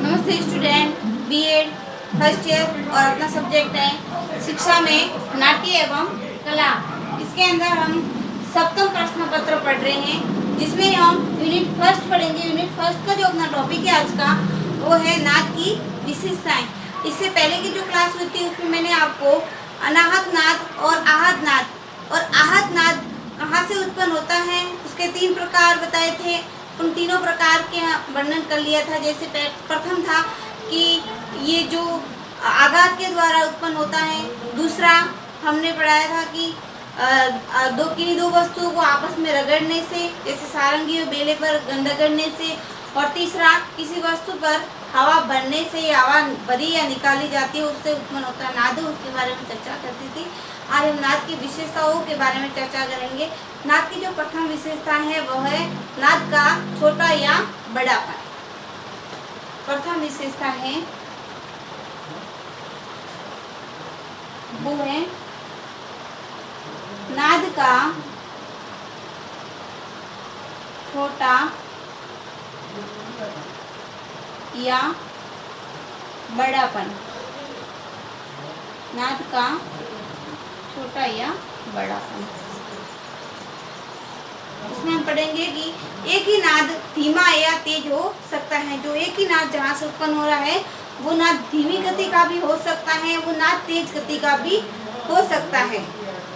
नमस्ते student, BEd first year और अपना सब्जेक्ट है शिक्षा में नाट्य एवं कला। इसके अंदर हम सप्तम प्रश्न पत्र पढ़ रहे हैं, जिसमें हम यूनिट फर्स्ट पढ़ेंगे। यूनिट फर्स्ट का जो अपना टॉपिक है आज का, वो है नाद की विशेषताएं। इससे पहले की जो क्लास हुई थी उसमें मैंने आपको अनाहत नाद और आहत नाद कहाँ से उत्पन्न होता है उसके 3 प्रकार बताए थे। उन तीनों प्रकार के वर्णन कर लिया था। जैसे प्रथम था कि ये जो आघात के द्वारा उत्पन्न होता है। दूसरा हमने पढ़ाया था कि किन्हीं दो वस्तुओं को आपस में रगड़ने से, जैसे सारंगी और बेले पर रगड़ने से। और तीसरा किसी वस्तु पर हवा भरने से या हवा भरी या निकाली जाती है, उससे उत्पन्न होता है नाद। उसके बारे में चर्चा करती थी। आज हम नाद की विशेषताओं के बारे में चर्चा करेंगे। नाद की जो प्रथम विशेषता है वह है नाद का छोटा या बड़ापन। प्रथम विशेषता है वो है नाद का छोटा या बड़ापन। नाद का छोटा या बड़ापन। इसमें हम पढ़ेंगे कि एक ही नाद धीमा या तेज हो सकता है। जो एक ही नाद जहाँ से उत्पन्न हो रहा है वो नाद धीमी गति का भी हो सकता है, वो नाद तेज गति का भी हो सकता है।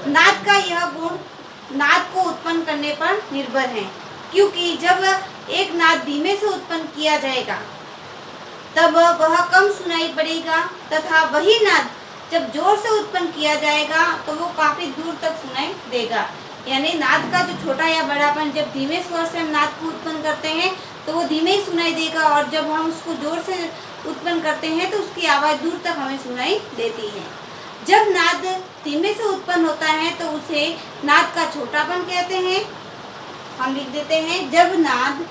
नाद का यह गुण नाद को उत्पन्न करने पर निर्भर है, क्योंकि जब एक नाद धीमे से उत्पन्न किया जाएगा तब वह कम सुनाई पड़ेगा, तथा वही नाद जब जोर से उत्पन्न किया जाएगा तो वो काफी दूर तक सुनाई देगा। यानी नाद का जो छोटा या बड़ापन, जब धीमे स्वर से हम नाद को उत्पन्न करते हैं तो वो धीमे ही सुनाई देगा, और जब हम उसको जोर से उत्पन्न करते हैं तो उसकी आवाज़ दूर तक हमें सुनाई देती है। जब नाद धीमे से उत्पन्न होता है तो उसे नाद का छोटापन कहते हैं। हम लिख देते हैं, जब नाद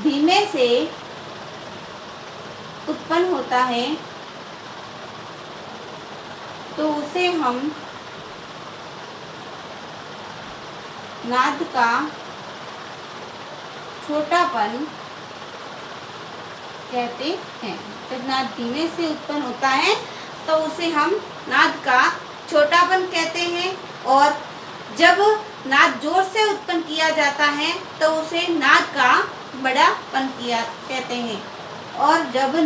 धीमे से उत्पन्न होता है तो उसे हम नाद का छोटापन कहते हैं। जब नाद धीमे से उत्पन्न होता है तो उसे हम नाद का छोटापन कहते हैं, और जब नाद जोर से उत्पन्न किया जाता है तो उसे नाद का बड़ापन कहते हैं। और जब नाद जोर से उत्पन्न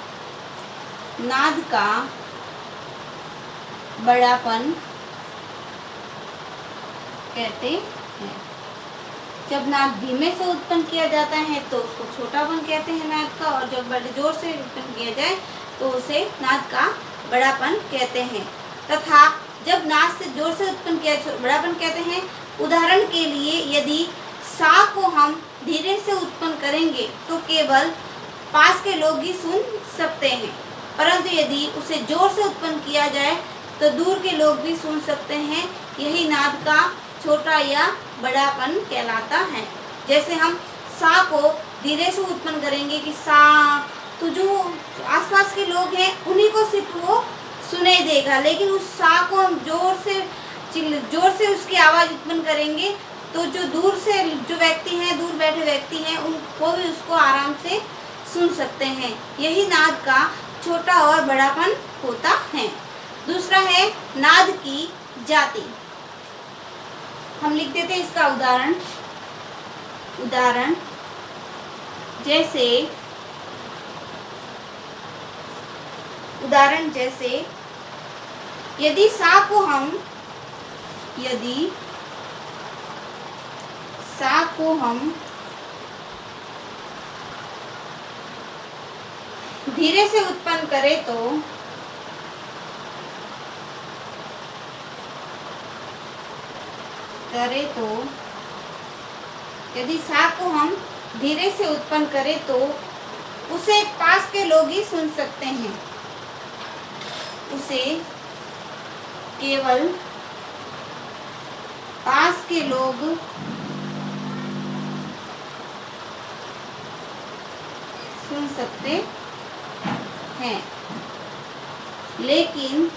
किया जाता है तो उसे नाद का बड़ापन कहते हैं। जब नाद धीमे से उत्पन्न किया जाता है तो उसको छोटापन कहते हैं नाद का, और जब बड़े जोर से उत्पन्न किया जाए तो उसे नाद का बड़ापन कहते हैं। तथा जब नाद से जोर से उत्पन्न किया बड़ापन कहते हैं। उदाहरण के लिए, यदि सा को हम धीरे से उत्पन्न करेंगे तो केवल पास के लोग ही सुन सकते हैं, परंतु यदि उसे जोर से उत्पन्न किया जाए तो दूर के लोग भी सुन सकते हैं। यही नाद का छोटा या बड़ापन कहलाता है। जैसे हम सा को धीरे से उत्पन्न करेंगे कि सा, तो जो आसपास के लोग हैं उन्हीं को सिर्फ वो सुनाई देगा, लेकिन उस सा को हम जोर से उसकी आवाज़ उत्पन्न करेंगे तो जो दूर बैठे व्यक्ति हैं उनको भी उसको आराम से सुन सकते हैं। यही नाद का छोटा और बड़ापन होता है। दूसरा है नाद की जाति। हम लिख देते हैं इसका उदाहरण जैसे यदि सा को हम धीरे से उत्पन्न करें तो यदि सा को हम धीरे से उत्पन्न करें तो उसे पास के लोग ही सुन सकते हैं। उसे केवल पास के लोग सुन सकते हैं, लेकिन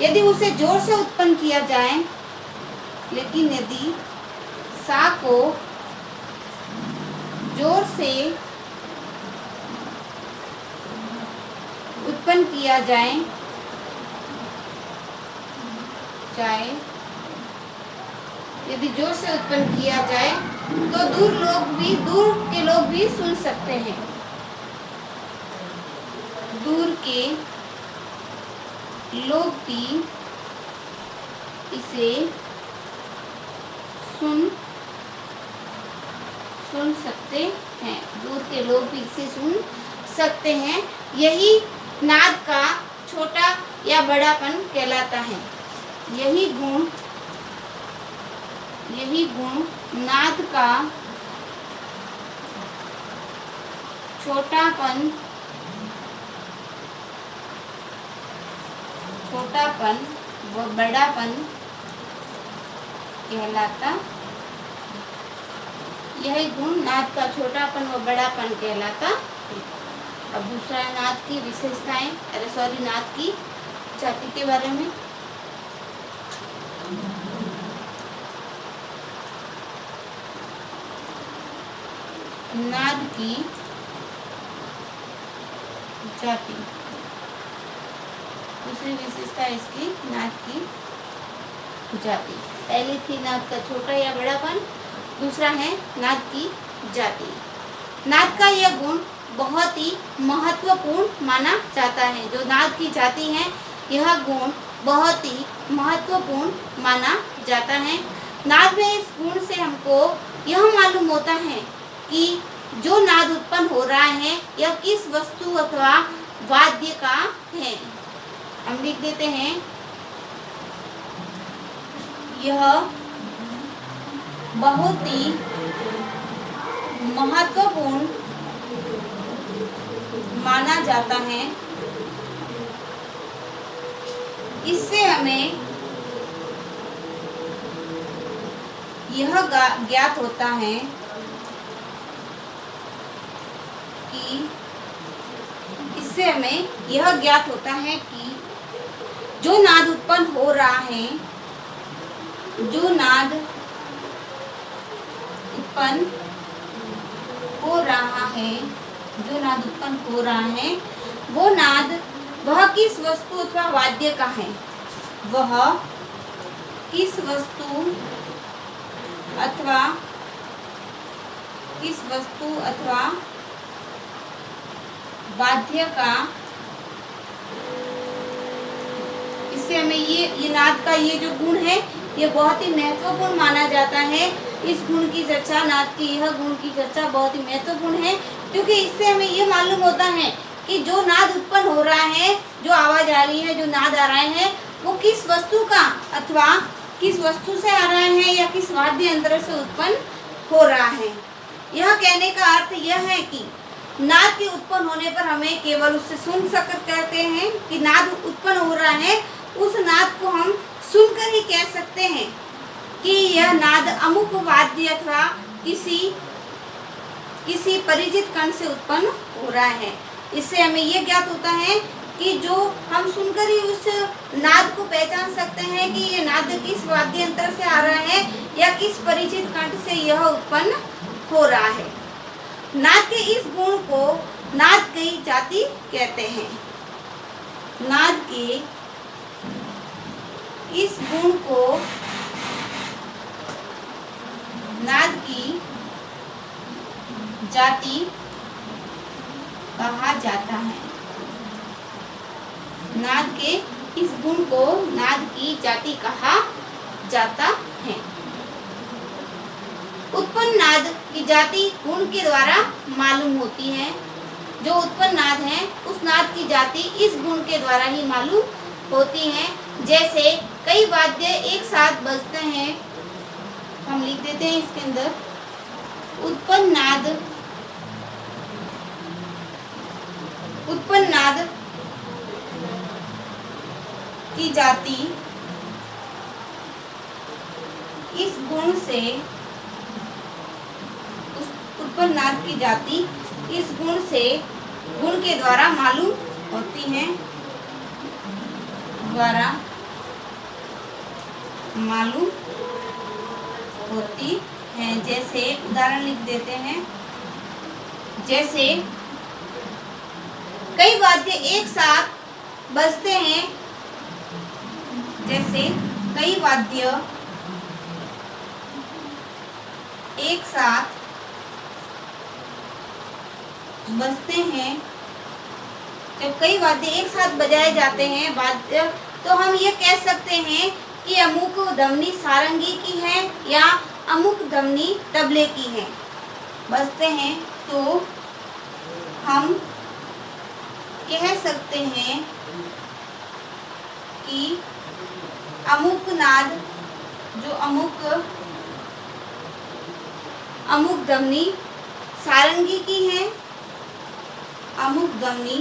यदि उसे जोर से उत्पन्न किया जाए, लेकिन यदि सा को जोर से उत्पन्न किया जाए यदि जोर से उत्पन्न किया जाए तो दूर के लोग भी सुन सकते हैं। दूर के लोग भी इसे सुन सकते हैं। दूर के लोग भी इसे सुन सकते हैं। यही नाद का छोटा या बड़ापन कहलाता है। यही गुण नाद का छोटापन व बड़ापन कहलाता। यही गुण नाद का छोटापन व बड़ापन कहलाता। अब दूसरा है नाद की विशेषताएं, नाद की जाति के बारे में। नाद की जाति, दूसरी विशेषता इसकी नाद की जाति। पहली थी नाद का छोटा या बड़ापन, दूसरा है नाद की जाति। नाद का यह गुण बहुत ही महत्वपूर्ण माना जाता है। जो नाद की जाति है, यह गुण बहुत ही महत्वपूर्ण माना जाता है। नाद में इस गुण से हमको यह मालूम होता है कि जो नाद उत्पन्न हो रहा है यह किस वस्तु अथवा वाद्य का है। हम लिख देते हैं, यह बहुत ही महत्वपूर्ण माना जाता है। इससे हमें यह ज्ञात होता है कि जो नाद उत्पन्न हो रहा है, जो नाद उत्पन्न हो रहा है वो नाद वह किस वस्तु अथवा वाद्य का है। वह किस वस्तु अथवा वाद्य का। इससे हमें ये नाद का ये जो गुण है ये बहुत ही महत्वपूर्ण माना जाता है। इस गुण की चर्चा, नाद की यह गुण की चर्चा बहुत ही महत्वपूर्ण है, क्योंकि इससे हमें ये मालूम होता है कि जो नाद उत्पन्न हो रहा है, जो आवाज आ रही है, जो नाद आ रहे हैं, वो किस वस्तु का अथवा किस वस्तु से आ रहा है या किस वाद्य यंत्र से उत्पन्न हो रहा है। यह कहने का अर्थ यह है कि नाद के उत्पन्न होने पर हमें केवल उससे सुन सकते कहते हैं कि नाद उत्पन्न हो रहा है, उस नाद को हम सुनकर ही कह सकते हैं कि यह नाद अमुक वाद्य अथवा किसी परिचित कण से उत्पन्न हो रहा है। इससे हमें यह ज्ञात होता है कि जो हम सुनकर ही उस नाद को पहचान सकते हैं कि ये नाद किस वाद्य यंत्र से आ रहा है या किस परिचित कंठ से यह उत्पन्न हो रहा है। नाद के इस गुण को नाद की जाति कहते हैं। नाद के इस गुण को नाद की जाति कहा जाता है। नाद के इस गुण को नाद की जाति कहा जाता है। उत्पन्न नाद की जाति गुण के द्वारा मालूम होती है। जो उत्पन्न नाद है उस नाद की जाति इस गुण के द्वारा ही मालूम होती है। जैसे कई वाद्य एक साथ बजते हैं, हम लिख देते हैं इसके अंदर, उत्पन्न नाद की जाति इस गुण से उत्पन्न नाद की जाति इस गुण से गुण के द्वारा मालूम होती है, द्वारा मालूम होती है। जैसे उदाहरण लिख देते हैं, जैसे कई वाद्य एक साथ बजते हैं, जैसे कई वाद्य एक साथ बजते हैं, जब कई वाद्य एक साथ बजाए जाते हैं वाद्य, तो हम ये कह सकते हैं कि अमुक ध्वनि सारंगी की है या अमुक ध्वनि तबले की है। बजते हैं तो हम कह सकते हैं कि अमुक नाद जो अमुक ध्वनि सारंगी की है, अमुक ध्वनि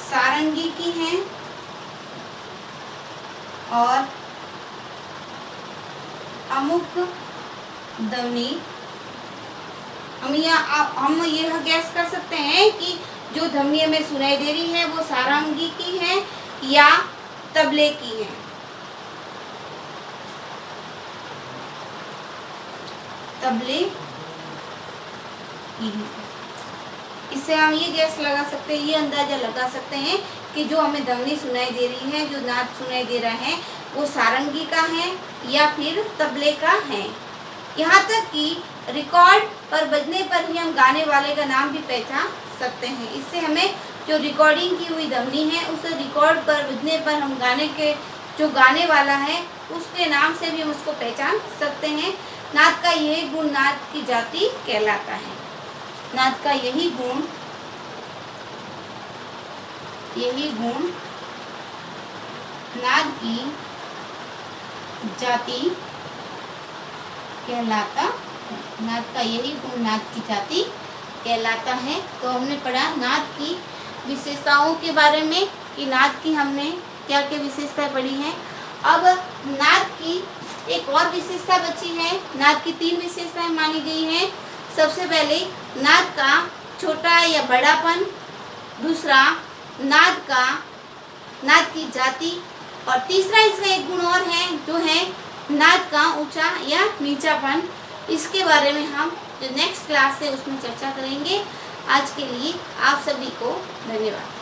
सारंगी की है, और अमुक ध्वनि हम यह गैस कर सकते हैं कि जो ध्वनि हमें सुनाई दे रही है वो सारंगी की है या तबले की है। तबले की है। इससे हम ये गैस लगा सकते हैं, ये अंदाजा लगा सकते हैं कि जो हमें ध्वनि सुनाई दे रही है, जो नाद सुनाई दे रहा है, वो सारंगी का है या फिर तबले का है। यहाँ तक कि रिकॉर्ड पर बजने पर ही हम गाने वाले का नाम भी पहचान सकते हैं। इससे हमें जो रिकॉर्डिंग की हुई ध्वनि है, उस रिकॉर्ड पर बजने पर हम जो गाने वाला है उसके नाम से भी हम उसको पहचान सकते हैं। नाद का यही गुण नाद की जाति कहलाता है। नाद का यही गुण नाद की जाति कहलाता है। नाद का यही गुण नाद की जाति कहलाता है। तो हमने पढ़ा नाद की विशेषताओं के बारे में कि नाद की हमने क्या क्या विशेषताएं पढ़ी हैं। अब नाद की एक और विशेषता बची है। नाद की 3 विशेषताएं मानी गई हैं। सबसे पहले नाद का छोटा या बड़ापन, दूसरा नाद की जाति, और तीसरा इसका एक गुण और है जो है नाद का ऊंचा या नीचापन। इसके बारे में हम जो नेक्स्ट क्लास है उसमें चर्चा करेंगे। आज के लिए आप सभी को धन्यवाद।